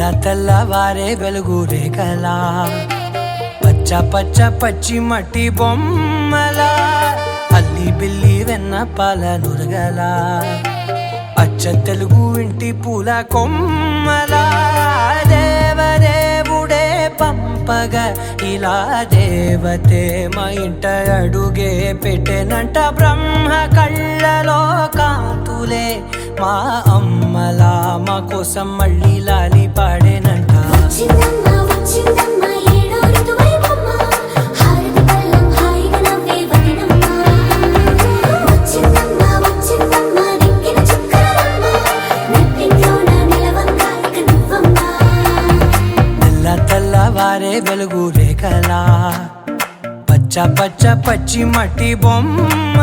తెల్లవారే వెలుగు రేఖలా పచ్చ పచ్చ పచ్చి మట్టి బొమ్మలా అల్లి బిల్లి వెన్న పాల నురగలా అచ్చ తెలుగు ఇంటి పూల కొమ్మలా దేవదేవుడే పంపగా ఇలా దేవతే మా ఇంట అడుగే పెట్టెనంట బ్రహ్మ కళ్ళలో కాంతులే మా అమ్మలా మా కోసం మళ్ళీ లాలి పాడేనంట తెల్లవారే వెలుగు రేఖలా పచ్చ పచ్చ పచ్చి మట్టి బొమ్మ